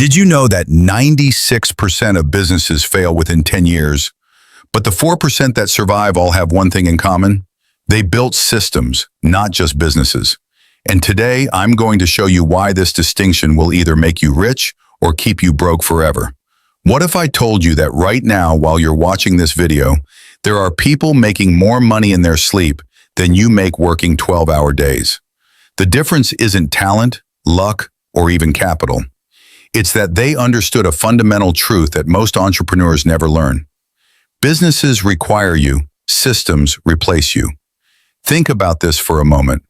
Did you know that 96% of businesses fail within 10 years, but the 4% that survive all have one thing in common? They built systems, not just businesses. And today, I'm going to show you why this distinction will either make you rich or keep you broke forever. What if I told you that right now, while you're watching this video, there are people making more money in their sleep than you make working 12-hour days? The difference isn't talent, luck, or even capital. It's that they understood a fundamental truth that most entrepreneurs never learn. Businesses require you, systems replace you. Think about this for a moment.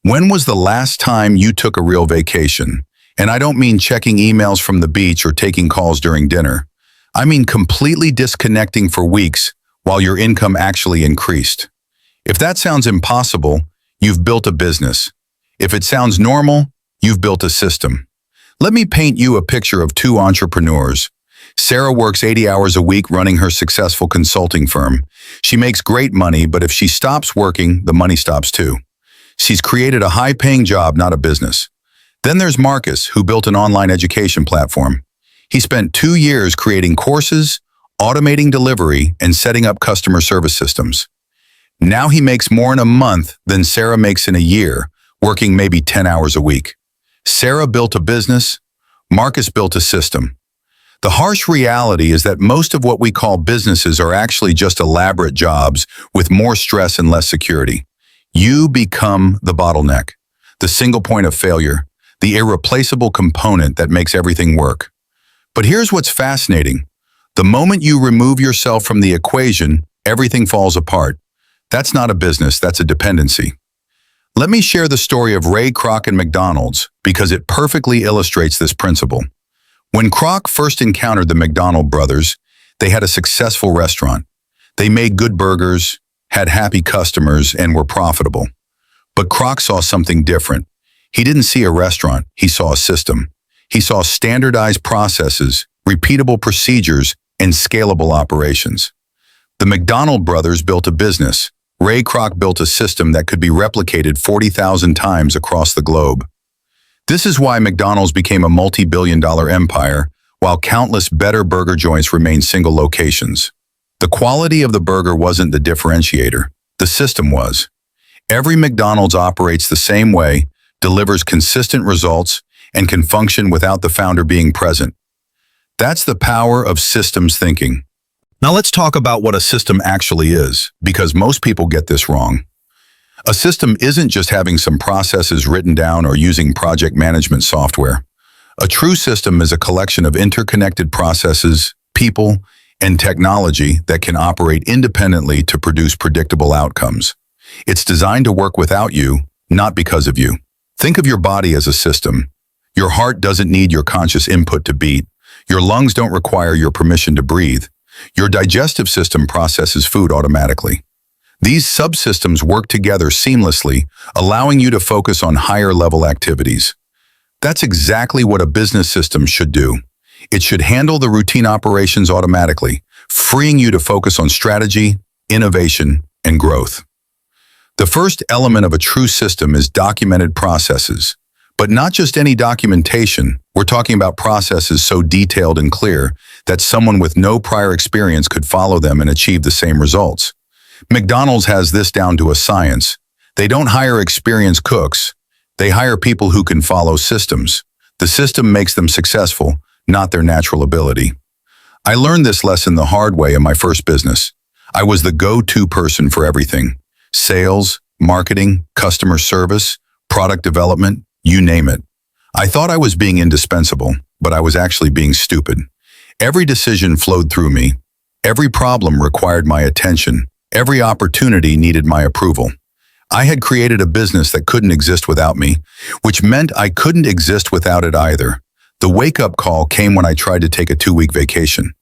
When was the last time you took a real vacation? And I don't mean checking emails from the beach or taking calls during dinner. I mean completely disconnecting for weeks while your income actually increased. If that sounds impossible, you've built a business. If it sounds normal, you've built a system. Let me paint you a picture of two entrepreneurs. Sarah works 80 hours a week running her successful consulting firm. She makes great money, but if she stops working, the money stops too. She's created a high-paying job, not a business. Then there's Marcus, who built an online education platform. He spent 2 years creating courses, automating delivery, and setting up customer service systems. Now he makes more in a month than Sarah makes in a year, working maybe 10 hours a week. Sarah built a business, Marcus built a system. The harsh reality is that most of what we call businesses are actually just elaborate jobs with more stress and less security. You become the bottleneck, the single point of failure, the irreplaceable component that makes everything work. But here's what's fascinating. The moment you remove yourself from the equation, everything falls apart. That's not a business, that's a dependency. Let me share the story of Ray Kroc and McDonald's because it perfectly illustrates this principle. When Kroc first encountered the McDonald brothers, they had a successful restaurant. They made good burgers, had happy customers, and were profitable. But Kroc saw something different. He didn't see a restaurant, he saw a system. He saw standardized processes, repeatable procedures, and scalable operations. The McDonald brothers built a business. Ray Kroc built a system that could be replicated 40,000 times across the globe. This is why McDonald's became a multi-billion-dollar empire, while countless better burger joints remain single locations. The quality of the burger wasn't the differentiator. The system was. Every McDonald's operates the same way, delivers consistent results, and can function without the founder being present. That's the power of systems thinking. Now let's talk about what a system actually is, because most people get this wrong. A system isn't just having some processes written down or using project management software. A true system is a collection of interconnected processes, people, and technology that can operate independently to produce predictable outcomes. It's designed to work without you, not because of you. Think of your body as a system. Your heart doesn't need your conscious input to beat. Your lungs don't require your permission to breathe. Your digestive system processes food automatically. These subsystems work together seamlessly, allowing you to focus on higher-level activities. That's exactly what a business system should do. It should handle the routine operations automatically, freeing you to focus on strategy, innovation, and growth. The first element of a true system is documented processes. But not just any documentation. We're talking about processes so detailed and clear that someone with no prior experience could follow them and achieve the same results. McDonald's has this down to a science. They don't hire experienced cooks. They hire people who can follow systems. The system makes them successful, not their natural ability. I learned this lesson the hard way in my first business. I was the go-to person for everything. Sales, marketing, customer service, product development, you name it. I thought I was being indispensable, but I was actually being stupid. Every decision flowed through me. Every problem required my attention. Every opportunity needed my approval. I had created a business that couldn't exist without me, which meant I couldn't exist without it either. The wake-up call came when I tried to take a 2-week vacation.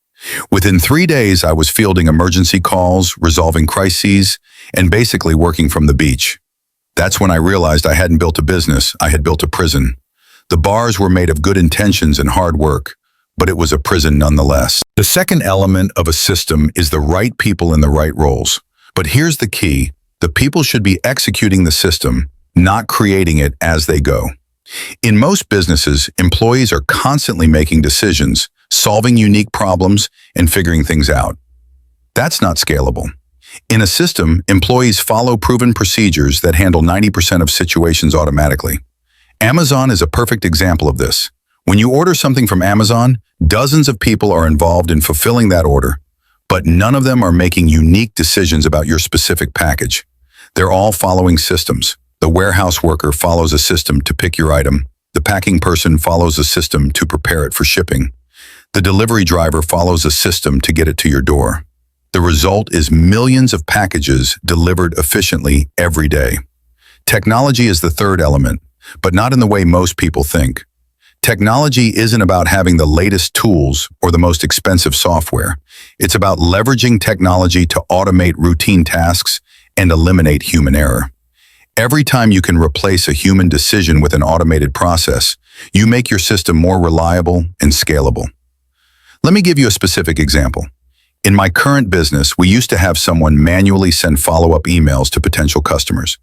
Within 3 days, I was fielding emergency calls, resolving crises, and basically working from the beach. That's when I realized I hadn't built a business, I had built a prison. The bars were made of good intentions and hard work, but it was a prison nonetheless. The second element of a system is the right people in the right roles. But here's the key. The people should be executing the system, not creating it as they go. In most businesses, employees are constantly making decisions, solving unique problems, and figuring things out. That's not scalable. In a system, employees follow proven procedures that handle 90% of situations automatically. Amazon is a perfect example of this. When you order something from Amazon, dozens of people are involved in fulfilling that order, but none of them are making unique decisions about your specific package. They're all following systems. The warehouse worker follows a system to pick your item. The packing person follows a system to prepare it for shipping. The delivery driver follows a system to get it to your door. The result is millions of packages delivered efficiently every day. Technology is the third element, but not in the way most people think. Technology isn't about having the latest tools or the most expensive software. It's about leveraging technology to automate routine tasks and eliminate human error. Every time you can replace a human decision with an automated process, you make your system more reliable and scalable. Let me give you a specific example. In my current business, we used to have someone manually send follow-up emails to potential customers.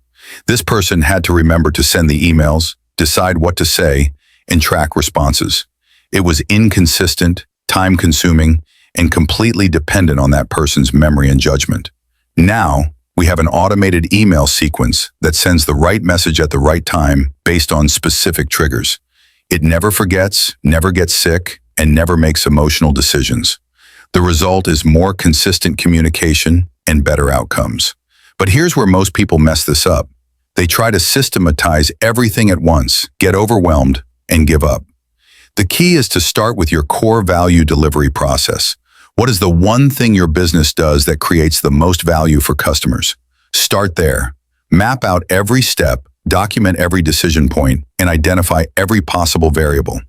This person had to remember to send the emails, decide what to say, and track responses. It was inconsistent, time-consuming, and completely dependent on that person's memory and judgment. Now, we have an automated email sequence that sends the right message at the right time based on specific triggers. It never forgets, never gets sick, and never makes emotional decisions. The result is more consistent communication and better outcomes. But here's where most people mess this up. They try to systematize everything at once, get overwhelmed, and give up. The key is to start with your core value delivery process. What is the one thing your business does that creates the most value for customers? Start there. Map out every step, document every decision point, and identify every possible variable.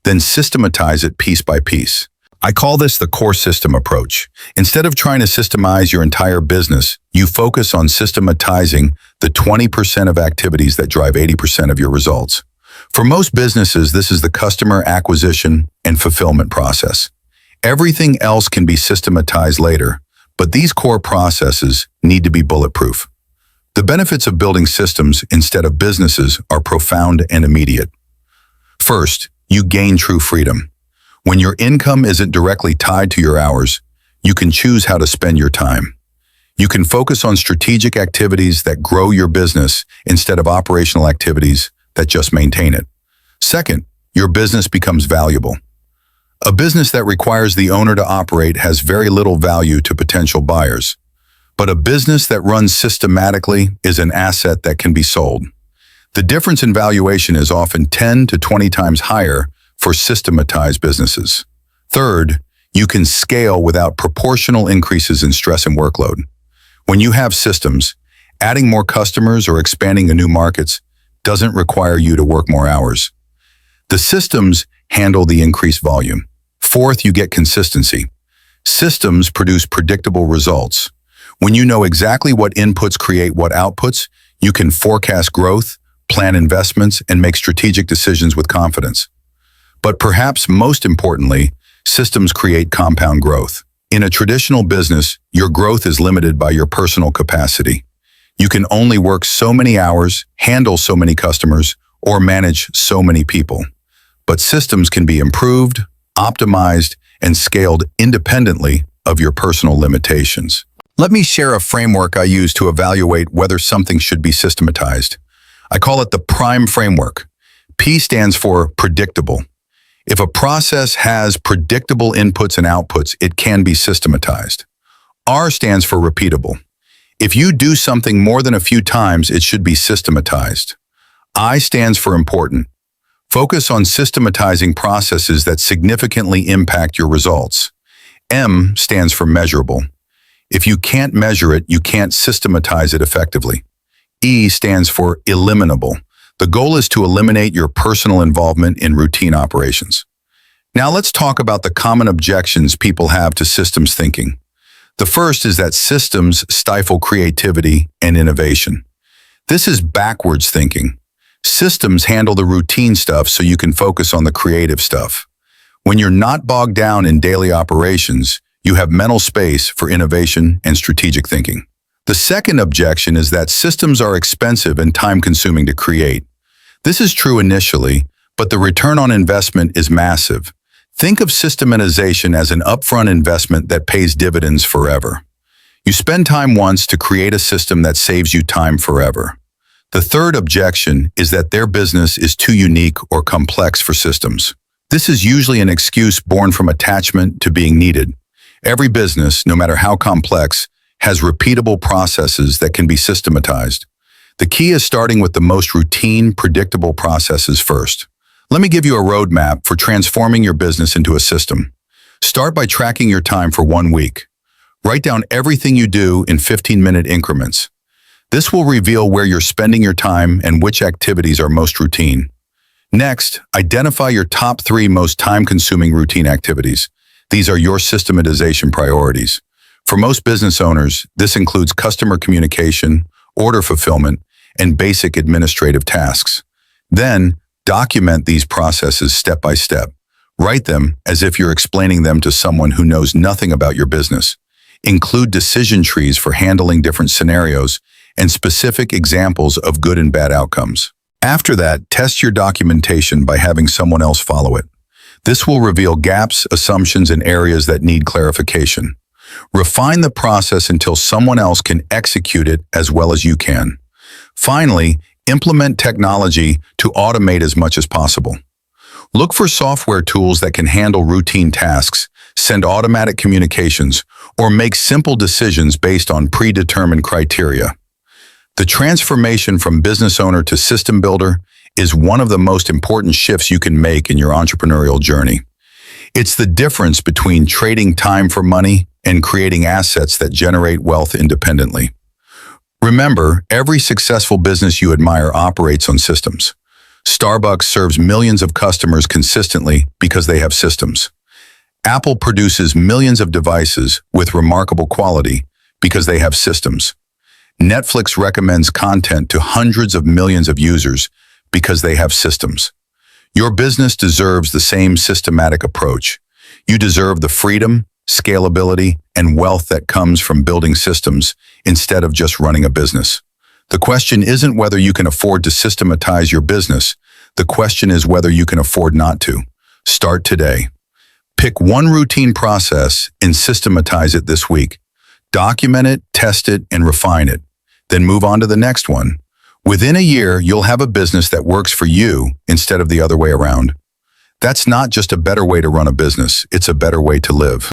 Then systematize it piece by piece. I call this the core system approach. Instead of trying to systemize your entire business, you focus on systematizing the 20% of activities that drive 80% of your results. For most businesses, this is the customer acquisition and fulfillment process. Everything else can be systematized later, but these core processes need to be bulletproof. The benefits of building systems instead of businesses are profound and immediate. First, you gain true freedom. When your income isn't directly tied to your hours, you can choose how to spend your time. You can focus on strategic activities that grow your business instead of operational activities that just maintain it. Second, your business becomes valuable. A business that requires the owner to operate has very little value to potential buyers. But a business that runs systematically is an asset that can be sold. The difference in valuation is often 10 to 20 times higher for systematized businesses. Third, you can scale without proportional increases in stress and workload. When you have systems, adding more customers or expanding to new markets doesn't require you to work more hours. The systems handle the increased volume. Fourth, you get consistency. Systems produce predictable results. When you know exactly what inputs create what outputs, you can forecast growth, plan investments, and make strategic decisions with confidence. But perhaps most importantly, systems create compound growth. In a traditional business, your growth is limited by your personal capacity. You can only work so many hours, handle so many customers, or manage so many people. But systems can be improved, optimized, and scaled independently of your personal limitations. Let me share a framework I use to evaluate whether something should be systematized. I call it the PRIME framework. P stands for predictable. If a process has predictable inputs and outputs, it can be systematized. R stands for repeatable. If you do something more than a few times, it should be systematized. I stands for important. Focus on systematizing processes that significantly impact your results. M stands for measurable. If you can't measure it, you can't systematize it effectively. E stands for eliminable. The goal is to eliminate your personal involvement in routine operations. Now let's talk about the common objections people have to systems thinking. The first is that systems stifle creativity and innovation. This is backwards thinking. Systems handle the routine stuff so you can focus on the creative stuff. When you're not bogged down in daily operations, you have mental space for innovation and strategic thinking. The second objection is that systems are expensive and time-consuming to create. This is true initially, but the return on investment is massive. Think of systematization as an upfront investment that pays dividends forever. You spend time once to create a system that saves you time forever. The third objection is that their business is too unique or complex for systems. This is usually an excuse born from attachment to being needed. Every business, no matter how complex, has repeatable processes that can be systematized. The key is starting with the most routine, predictable processes first. Let me give you a roadmap for transforming your business into a system. Start by tracking your time for 1 week. Write down everything you do in 15-minute increments. This will reveal where you're spending your time and which activities are most routine. Next, identify your top 3 most time-consuming routine activities. These are your systematization priorities. For most business owners, this includes customer communication, order fulfillment, and basic administrative tasks. Then, document these processes step by step. Write them as if you're explaining them to someone who knows nothing about your business. Include decision trees for handling different scenarios and specific examples of good and bad outcomes. After that, test your documentation by having someone else follow it. This will reveal gaps, assumptions, and areas that need clarification. Refine the process until someone else can execute it as well as you can. Finally, implement technology to automate as much as possible. Look for software tools that can handle routine tasks, send automatic communications, or make simple decisions based on predetermined criteria. The transformation from business owner to system builder is one of the most important shifts you can make in your entrepreneurial journey. It's the difference between trading time for money and creating assets that generate wealth independently. Remember, every successful business you admire operates on systems. Starbucks serves millions of customers consistently because they have systems. Apple produces millions of devices with remarkable quality because they have systems. Netflix recommends content to hundreds of millions of users because they have systems. Your business deserves the same systematic approach. You deserve the freedom, scalability, and wealth that comes from building systems instead of just running a business. The question isn't whether you can afford to systematize your business. The question is whether you can afford not to. Start today. Pick one routine process and systematize it this week. Document it, test it, and refine it. Then move on to the next one. Within a year, you'll have a business that works for you instead of the other way around. That's not just a better way to run a business, it's a better way to live.